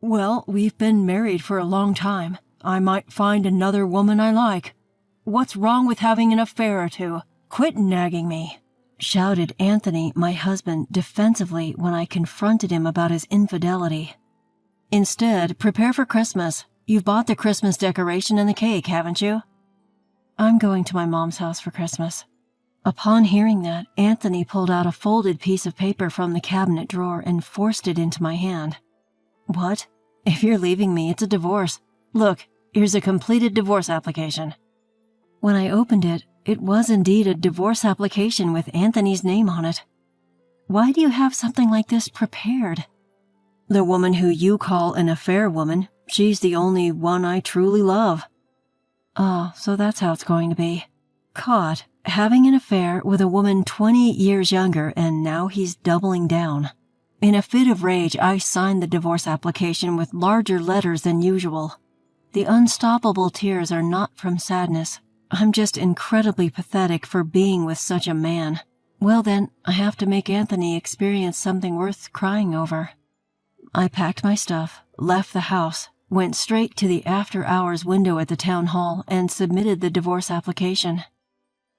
Well, we've been married for a long time. I might find another woman I like. What's wrong with having an affair or two? Quit nagging me," shouted Anthony, my husband, defensively when I confronted him about his infidelity. "Instead, prepare for Christmas. You've bought the Christmas decoration and the cake, haven't you?" "I'm going to my mom's house for Christmas." Upon hearing that, Anthony pulled out a folded piece of paper from the cabinet drawer and forced it into my hand. "What? If you're leaving me, it's a divorce. Look, here's a completed divorce application." When I opened it, it was indeed a divorce application with Anthony's name on it. "Why do you have something like this prepared?" "The woman who you call an affair woman, she's the only one I truly love." "Oh, so that's how it's going to be. Caught, having an affair with a woman 20 years younger, and now he's doubling down." In a fit of rage, I signed the divorce application with larger letters than usual. The unstoppable tears are not from sadness. I'm just incredibly pathetic for being with such a man. Well then, I have to make Anthony experience something worth crying over. I packed my stuff, left the house, went straight to the after-hours window at the town hall, and submitted the divorce application.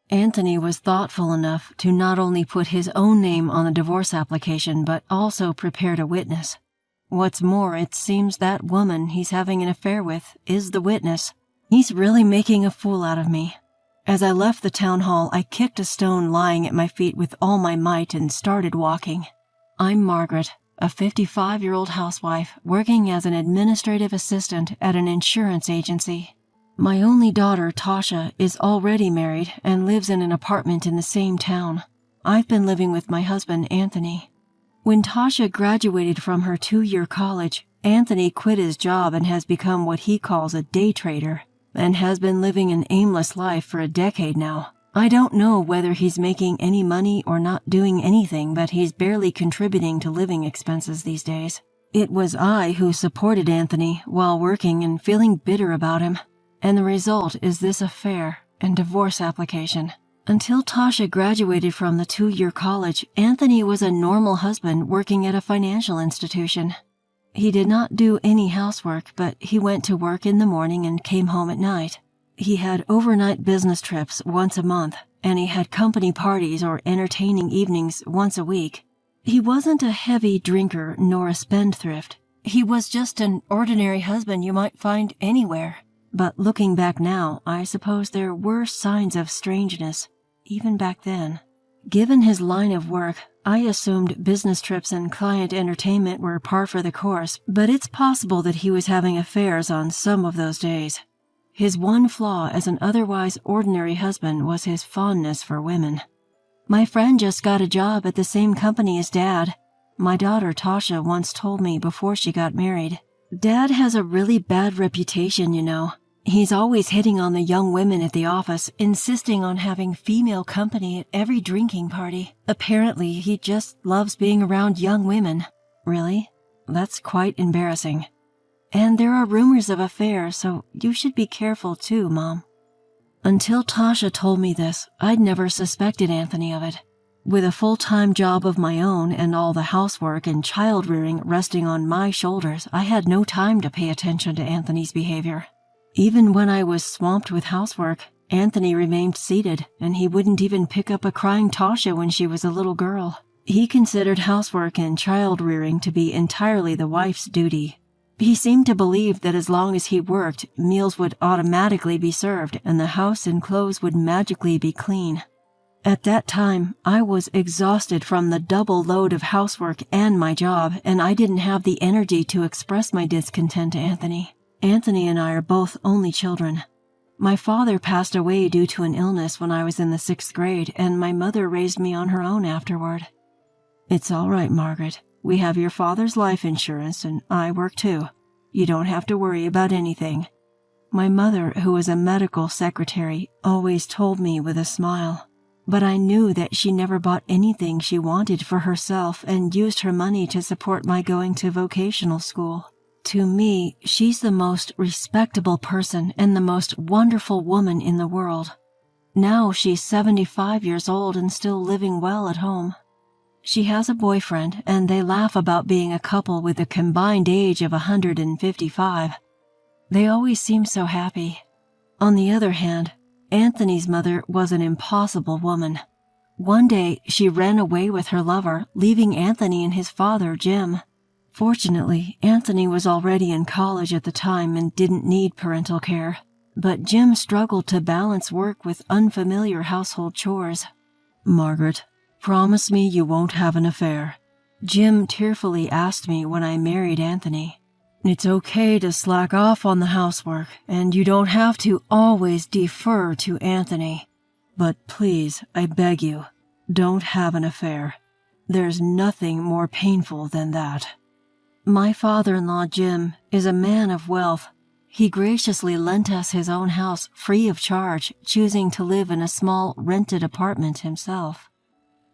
Anthony was thoughtful enough to not only put his own name on the divorce application, but also prepared a witness. What's more, it seems that woman he's having an affair with is the witness. He's really making a fool out of me. As I left the town hall, I kicked a stone lying at my feet with all my might and started walking. I'm Margaret, a 55-year-old housewife working as an administrative assistant at an insurance agency. My only daughter, Tasha, is already married and lives in an apartment in the same town. I've been living with my husband, Anthony. When Tasha graduated from her 2-year college, Anthony quit his job and has become what he calls a day trader, and has been living an aimless life for a decade now. I don't know whether he's making any money or not doing anything, but he's barely contributing to living expenses these days. It was I who supported Anthony while working and feeling bitter about him. And the result is this affair and divorce application. Until Tasha graduated from the 2-year college, Anthony was a normal husband working at a financial institution. He did not do any housework, but he went to work in the morning and came home at night. He had overnight business trips once a month, and he had company parties or entertaining evenings once a week. He wasn't a heavy drinker nor a spendthrift. He was just an ordinary husband you might find anywhere. But looking back now, I suppose there were signs of strangeness, even back then. Given his line of work, I assumed business trips and client entertainment were par for the course, but it's possible that he was having affairs on some of those days. His one flaw as an otherwise ordinary husband was his fondness for women. My friend just got a job at the same company as Dad. My daughter Tasha once told me before she got married. Dad has a really bad reputation, you know. He's always hitting on the young women at the office, insisting on having female company at every drinking party. Apparently, he just loves being around young women. Really? That's quite embarrassing. And there are rumors of affairs, so you should be careful too, Mom. Until Tasha told me this, I'd never suspected Anthony of it. With a full-time job of my own and all the housework and child-rearing resting on my shoulders, I had no time to pay attention to Anthony's behavior. Even when I was swamped with housework, Anthony remained seated, and he wouldn't even pick up a crying Tasha when she was a little girl. He considered housework and child-rearing to be entirely the wife's duty. He seemed to believe that as long as he worked, meals would automatically be served and the house and clothes would magically be clean. At that time, I was exhausted from the double load of housework and my job, and I didn't have the energy to express my discontent to Anthony. Anthony and I are both only children. My father passed away due to an illness when I was in the 6th grade, and my mother raised me on her own afterward. It's all right, Margaret. We have your father's life insurance, and I work too. You don't have to worry about anything. My mother, who was a medical secretary, always told me with a smile. But I knew that she never bought anything she wanted for herself and used her money to support my going to vocational school. To me, she's the most respectable person and the most wonderful woman in the world. Now she's 75 years old and still living well at home. She has a boyfriend, and they laugh about being a couple with a combined age of 155. They always seem so happy. On the other hand, Anthony's mother was an impossible woman. One day, she ran away with her lover, leaving Anthony and his father, Jim. Fortunately, Anthony was already in college at the time and didn't need parental care, but Jim struggled to balance work with unfamiliar household chores. "Margaret, promise me you won't have an affair," Jim tearfully asked me when I married Anthony. "It's okay to slack off on the housework, and you don't have to always defer to Anthony. But please, I beg you, don't have an affair. There's nothing more painful than that." My father-in-law, Jim, is a man of wealth. He graciously lent us his own house free of charge, choosing to live in a small rented apartment himself.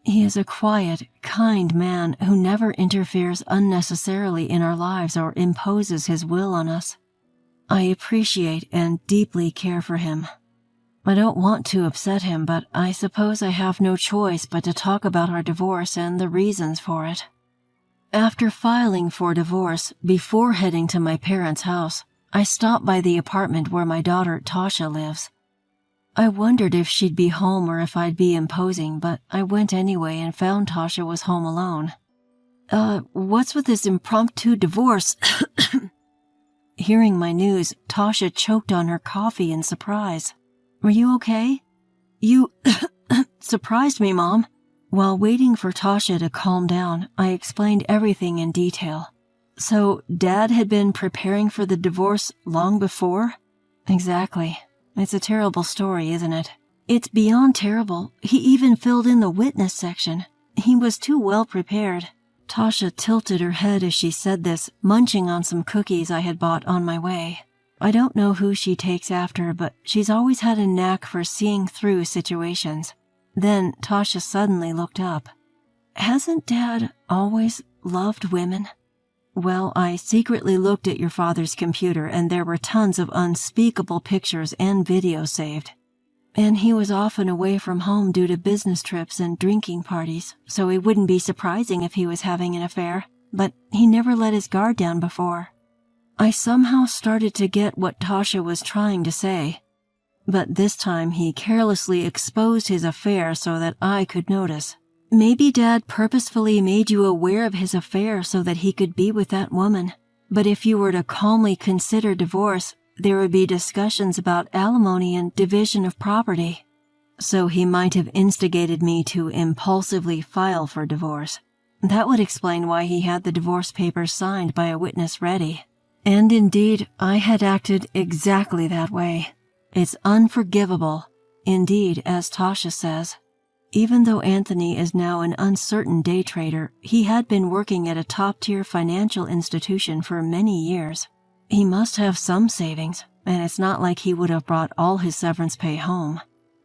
He is a quiet, kind man who never interferes unnecessarily in our lives or imposes his will on us. I appreciate and deeply care for him. I don't want to upset him, but I suppose I have no choice but to talk about our divorce and the reasons for it. After filing for divorce, before heading to my parents' house, I stopped by the apartment where my daughter Tasha lives. I wondered if she'd be home or if I'd be imposing, but I went anyway and found Tasha was home alone. What's with this impromptu divorce?" Hearing my news, Tasha choked on her coffee in surprise. "Are you okay?" "You surprised me, Mom." While waiting for Tasha to calm down, I explained everything in detail. "So, Dad had been preparing for the divorce long before?" "Exactly. It's a terrible story, isn't it?" "It's beyond terrible. He even filled in the witness section. He was too well prepared." Tasha tilted her head as she said this, munching on some cookies I had bought on my way. I don't know who she takes after, but she's always had a knack for seeing through situations. Then Tasha suddenly looked up. "Hasn't Dad always loved women?" "Well, I secretly looked at your father's computer and there were tons of unspeakable pictures and videos saved. And he was often away from home due to business trips and drinking parties, so it wouldn't be surprising if he was having an affair, but he never let his guard down before." I somehow started to get what Tasha was trying to say. But this time he carelessly exposed his affair so that I could notice. "Maybe Dad purposefully made you aware of his affair so that he could be with that woman. But if you were to calmly consider divorce, there would be discussions about alimony and division of property. So he might have instigated me to impulsively file for divorce. That would explain why he had the divorce papers signed by a witness ready. And indeed, I had acted exactly that way. It's unforgivable. Indeed, as Tasha says. Even though Anthony is now an uncertain day trader, he had been working at a top-tier financial institution for many years. He must have some savings, and it's not like he would have brought all his severance pay home.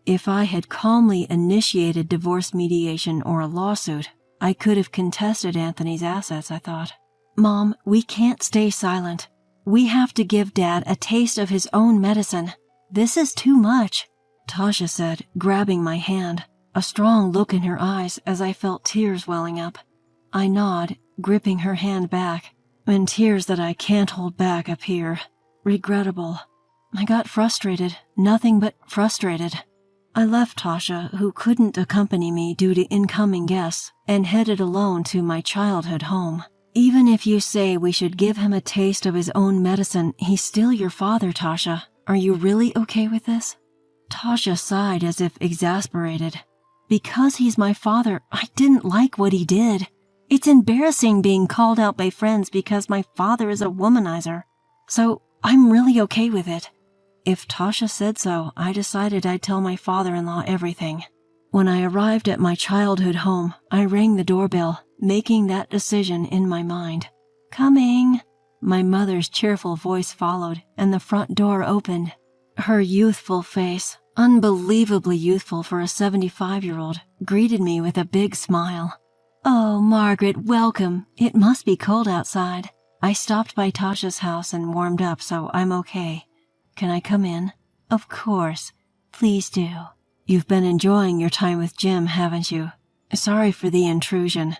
If I had calmly initiated divorce mediation or a lawsuit, I could have contested Anthony's assets, I thought. "Mom, we can't stay silent. We have to give Dad a taste of his own medicine. This is too much," Tasha said, grabbing my hand, a strong look in her eyes as I felt tears welling up. I nod, gripping her hand back, and tears that I can't hold back appear. Regrettable. I got frustrated, nothing but frustrated. I left Tasha, who couldn't accompany me due to incoming guests, and headed alone to my childhood home. "Even if you say we should give him a taste of his own medicine, he's still your father, Tasha. Are you really okay with this?" Tasha sighed as if exasperated. "Because he's my father, I didn't like what he did. It's embarrassing being called out by friends because my father is a womanizer. So I'm really okay with it." If Tasha said so, I decided I'd tell my father-in-law everything. When I arrived at my childhood home, I rang the doorbell, making that decision in my mind. "Coming." My mother's cheerful voice followed, and the front door opened. Her youthful face, unbelievably youthful for a 75-year-old, greeted me with a big smile. "Oh, Margaret, welcome. It must be cold outside. I stopped by Tasha's house and warmed up, so I'm okay. Can I come in?" "Of course. Please do." "You've been enjoying your time with Jim, haven't you?" Sorry for the intrusion."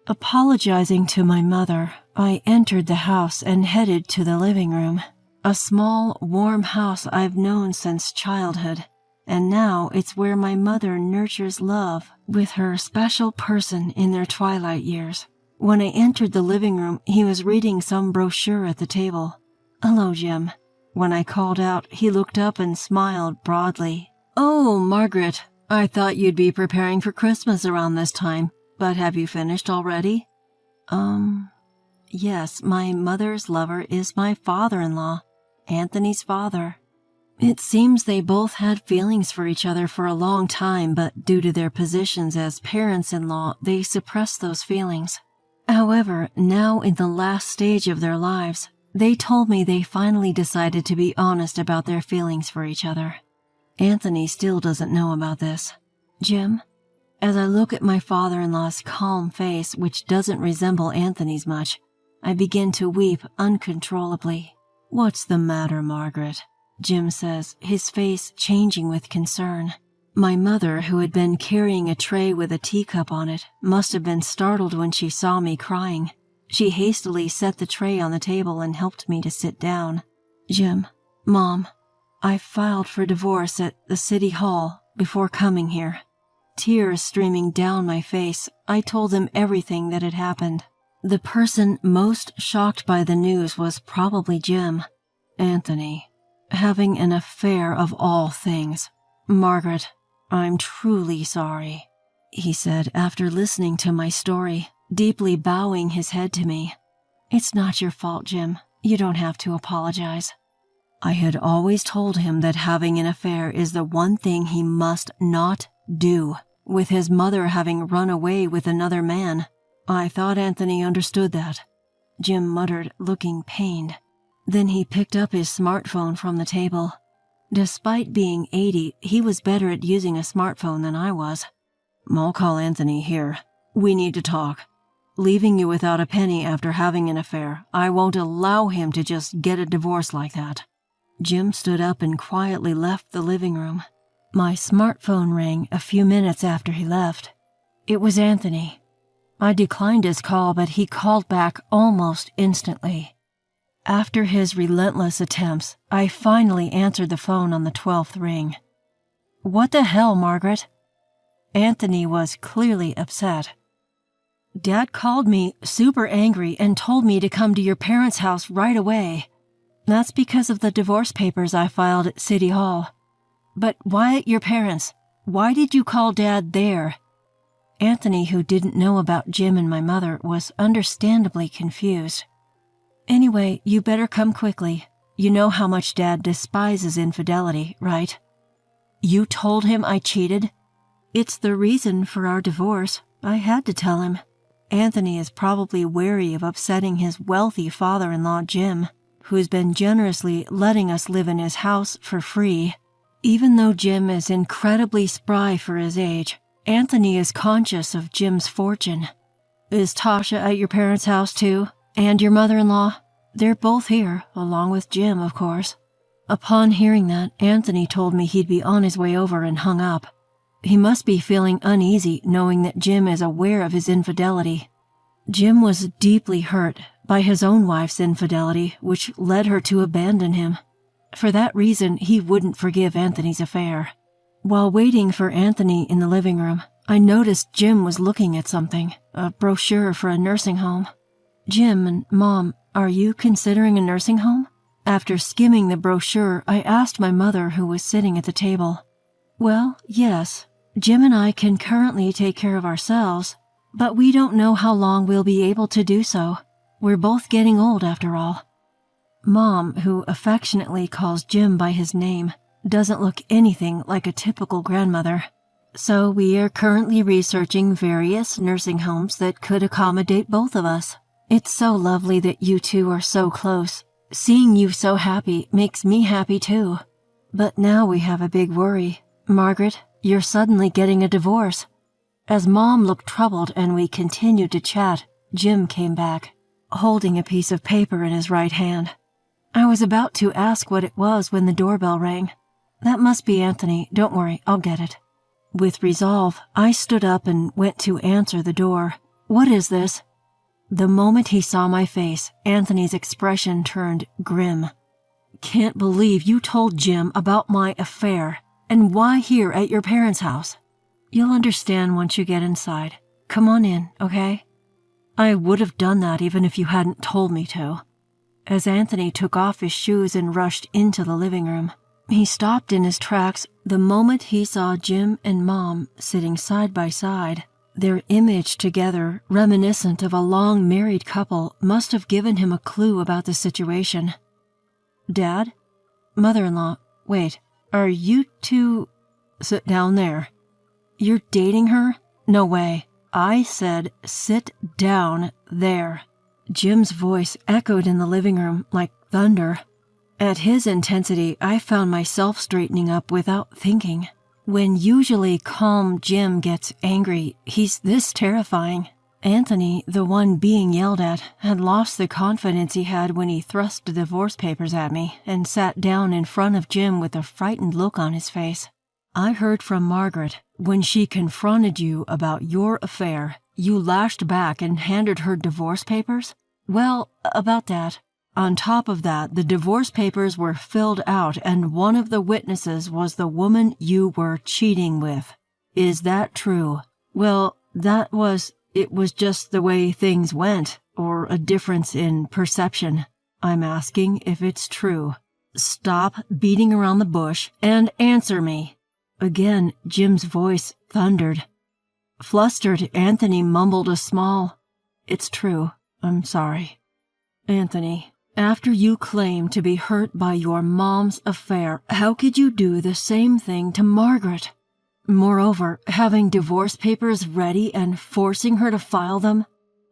Apologizing to my mother, I entered the house and headed to the living room. A small, warm house I've known since childhood, and now it's where my mother nurtures love with her special person in their twilight years. When I entered the living room, he was reading some brochure at the table. "Hello, Jim." When I called out, he looked up and smiled broadly. "Oh, Margaret, I thought you'd be preparing for Christmas around this time, but have you finished already?" Yes, my mother's lover is my father-in-law, Anthony's father. It seems they both had feelings for each other for a long time, but due to their positions as parents-in-law, they suppressed those feelings. However, now in the last stage of their lives, they told me they finally decided to be honest about their feelings for each other. Anthony still doesn't know about this. Jim, as I look at my father-in-law's calm face, which doesn't resemble Anthony's much, I begin to weep uncontrollably. "What's the matter, Margaret?" Jim says, his face changing with concern. My mother, who had been carrying a tray with a teacup on it, must have been startled when she saw me crying. She hastily set the tray on the table and helped me to sit down. "Jim, Mom, I filed for divorce at the city hall before coming here." Tears streaming down my face, I told them everything that had happened. The person most shocked by the news was probably Jim. "Anthony, having an affair of all things. Margaret, I'm truly sorry," he said after listening to my story, deeply bowing his head to me. "It's not your fault, Jim. You don't have to apologize." I had always told him that having an affair is the one thing he must not do, with his mother having run away with another man. I thought Anthony understood that. Jim muttered, looking pained. Then he picked up his smartphone from the table. Despite being 80, he was better at using a smartphone than I was. "I'll call Anthony here. We need to talk. Leaving you without a penny after having an affair, I won't allow him to just get a divorce like that." Jim stood up and quietly left the living room. My smartphone rang a few minutes after he left. It was Anthony. I declined his call, but he called back almost instantly. After his relentless attempts, I finally answered the phone on the 12th ring. "What the hell, Margaret?" Anthony was clearly upset. "Dad called me super angry and told me to come to your parents' house right away. That's because of the divorce papers I filed at City Hall. But why at your parents'? Why did you call Dad there?" Anthony, who didn't know about Jim and my mother, was understandably confused. "Anyway, you better come quickly. You know how much Dad despises infidelity, right?" "You told him I cheated?" "It's the reason for our divorce. I had to tell him. Anthony is probably wary of upsetting his wealthy father-in-law, Jim, who's been generously letting us live in his house for free. Even though Jim is incredibly spry for his age, Anthony is conscious of Jim's fortune." "Is Tasha at your parents' house too? And your mother-in-law?" "They're both here, along with Jim, of course." Upon hearing that, Anthony told me he'd be on his way over and hung up. He must be feeling uneasy knowing that Jim is aware of his infidelity. Jim was deeply hurt by his own wife's infidelity, which led her to abandon him. For that reason, he wouldn't forgive Anthony's affair. While waiting for Anthony in the living room, I noticed Jim was looking at something, a brochure for a nursing home. "Jim and Mom, are you considering a nursing home?" After skimming the brochure, I asked my mother, who was sitting at the table. "Well, yes. Jim and I can currently take care of ourselves, but we don't know how long we'll be able to do so. We're both getting old after all." Mom, who affectionately calls Jim by his name, doesn't look anything like a typical grandmother. "So we are currently researching various nursing homes that could accommodate both of us. It's so lovely that you two are so close. Seeing you so happy makes me happy too. But now we have a big worry. Margaret, you're suddenly getting a divorce." As Mom looked troubled and we continued to chat, Jim came back, holding a piece of paper in his right hand. I was about to ask what it was when the doorbell rang. "That must be Anthony. Don't worry, I'll get it." With resolve, I stood up and went to answer the door. "What is this?" The moment he saw my face, Anthony's expression turned grim. "Can't believe you told Jim about my affair. And why here at your parents' house?" "You'll understand once you get inside. Come on in, okay?" "I would have done that even if you hadn't told me to." As Anthony took off his shoes and rushed into the living room, he stopped in his tracks the moment he saw Jim and Mom sitting side by side. Their image together, reminiscent of a long married couple, must have given him a clue about the situation. "Dad? Mother-in-law, wait, are you two—" "Sit down there." "You're dating her? No way." I said, "Sit down there." Jim's voice echoed in the living room like thunder. At his intensity, I found myself straightening up without thinking. When usually calm Jim gets angry, he's this terrifying. Anthony, the one being yelled at, had lost the confidence he had when he thrust the divorce papers at me and sat down in front of Jim with a frightened look on his face. "I heard from Margaret. When she confronted you about your affair, you lashed back and handed her divorce papers?" "Well, about that. On top of that, the divorce papers were filled out and one of the witnesses was the woman you were cheating with. Is that true?" "Well, it was just the way things went, or a difference in perception." "I'm asking if it's true. Stop beating around the bush and answer me." Again, Jim's voice thundered. Flustered, Anthony mumbled a small, "It's true. I'm sorry." "Anthony, after you claimed to be hurt by your mom's affair, how could you do the same thing to Margaret? Moreover, having divorce papers ready and forcing her to file them?"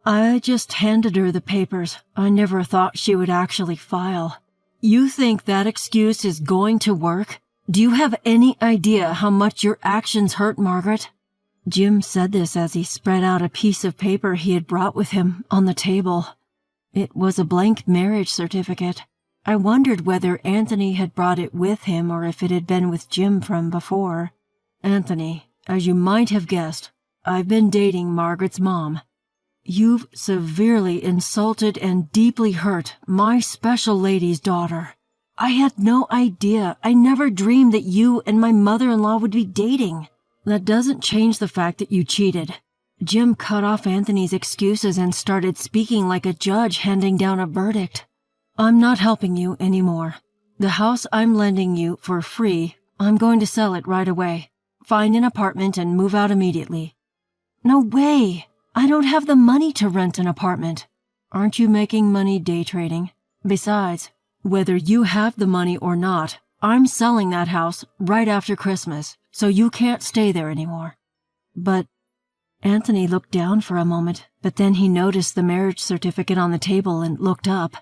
"I just handed her the papers. I never thought she would actually file." "You think that excuse is going to work? Do you have any idea how much your actions hurt Margaret?" Jim said this as he spread out a piece of paper he had brought with him on the table. It was a blank marriage certificate. I wondered whether Anthony had brought it with him or if it had been with Jim from before. "Anthony, as you might have guessed, I've been dating Margaret's mom. You've severely insulted and deeply hurt my special lady's daughter. I had no idea. I never dreamed that you and my mother-in-law would be dating. That doesn't change the fact that you cheated." Jim cut off Anthony's excuses and started speaking like a judge handing down a verdict. "I'm not helping you anymore. The house I'm lending you for free, I'm going to sell it right away. Find an apartment and move out immediately." "No way! I don't have the money to rent an apartment." "Aren't you making money day trading? Besides, whether you have the money or not, I'm selling that house right after Christmas, so you can't stay there anymore." "But—" Anthony looked down for a moment, but then he noticed the marriage certificate on the table and looked up.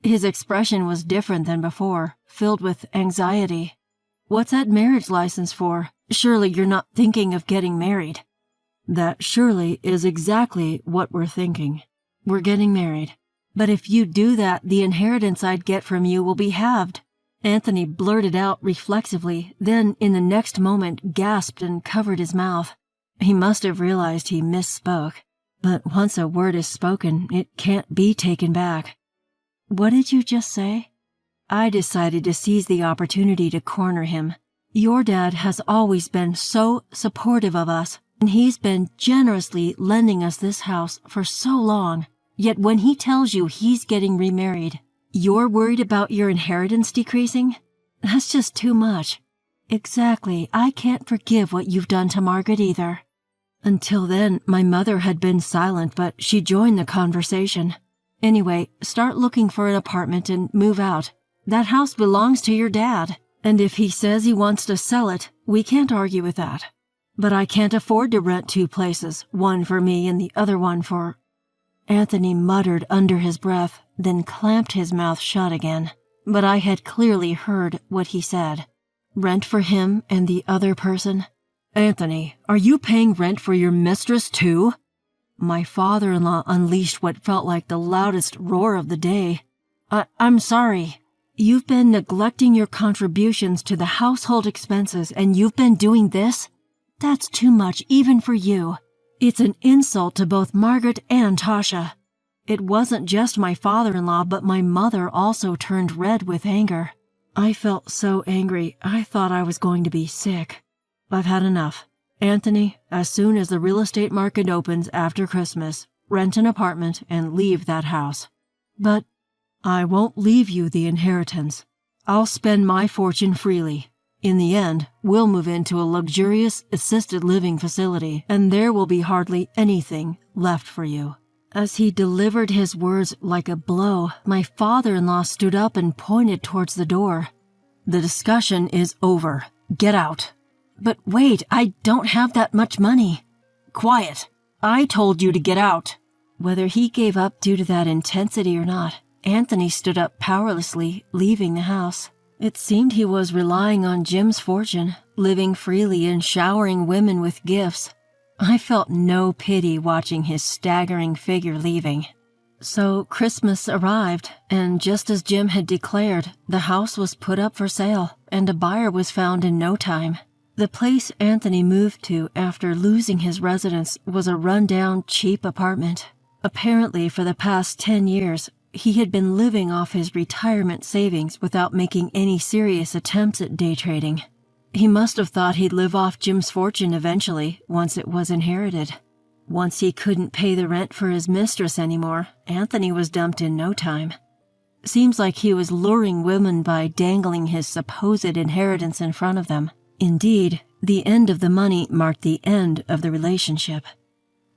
His expression was different than before, filled with anxiety. "What's that marriage license for? Surely you're not thinking of getting married." "That surely is exactly what we're thinking. We're getting married. But if you do that, the inheritance I'd get from you will be halved." Anthony blurted out reflexively, then in the next moment gasped and covered his mouth. He must have realized he misspoke. But once a word is spoken, it can't be taken back. "What did you just say?" I decided to seize the opportunity to corner him. "Your dad has always been so supportive of us, and he's been generously lending us this house for so long. Yet when he tells you he's getting remarried, you're worried about your inheritance decreasing? That's just too much." "Exactly. I can't forgive what you've done to Margaret either." Until then, my mother had been silent, but she joined the conversation. "Anyway, start looking for an apartment and move out. That house belongs to your dad, and if he says he wants to sell it, we can't argue with that. But I can't afford to rent two places, one for me and the other one for—" Anthony muttered under his breath, then clamped his mouth shut again. But I had clearly heard what he said. "Rent for him and the other person?" "Anthony, are you paying rent for your mistress too?" My father-in-law unleashed what felt like the loudest roar of the day. I'm sorry. You've been neglecting your contributions to the household expenses and you've been doing this?" That's too much even for you. It's an insult to both Margaret and Tasha. It wasn't just my father-in-law, but my mother also turned red with anger. I felt so angry, I thought I was going to be sick. I've had enough. Anthony, as soon as the real estate market opens after Christmas, rent an apartment and leave that house. But I won't leave you the inheritance. I'll spend my fortune freely. In the end, we'll move into a luxurious assisted living facility, and there will be hardly anything left for you. As he delivered his words like a blow, my father-in-law stood up and pointed towards the door. The discussion is over. Get out. But wait, I don't have that much money. Quiet. I told you to get out. Whether he gave up due to that intensity or not, Anthony stood up powerlessly, leaving the house. It seemed he was relying on Jim's fortune, living freely and showering women with gifts. I felt no pity watching his staggering figure leaving. So Christmas arrived, and just as Jim had declared, the house was put up for sale, and a buyer was found in no time. The place Anthony moved to after losing his residence was a run-down, cheap apartment. Apparently, for the past 10 years, he had been living off his retirement savings without making any serious attempts at day trading. He must have thought he'd live off Jim's fortune eventually, once it was inherited. Once he couldn't pay the rent for his mistress anymore, Anthony was dumped in no time. Seems like he was luring women by dangling his supposed inheritance in front of them. Indeed, the end of the money marked the end of the relationship.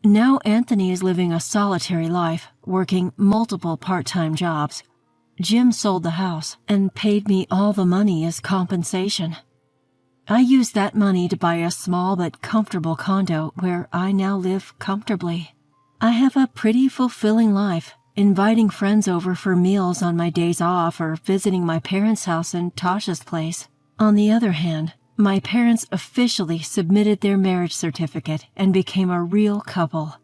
Now Anthony is living a solitary life, working multiple part-time jobs. Jim sold the house and paid me all the money as compensation. I used that money to buy a small but comfortable condo where I now live comfortably. I have a pretty fulfilling life, inviting friends over for meals on my days off or visiting my parents' house and Tasha's place. On the other hand, my parents officially submitted their marriage certificate and became a real couple.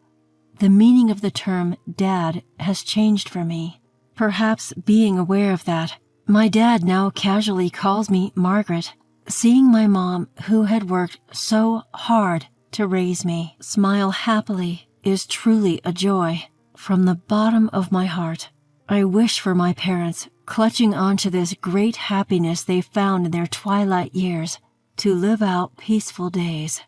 The meaning of the term dad has changed for me. Perhaps being aware of that, my dad now casually calls me Margaret. Seeing my mom, who had worked so hard to raise me, smile happily is truly a joy. From the bottom of my heart, I wish for my parents, clutching onto this great happiness they found in their twilight years, to live out peaceful days.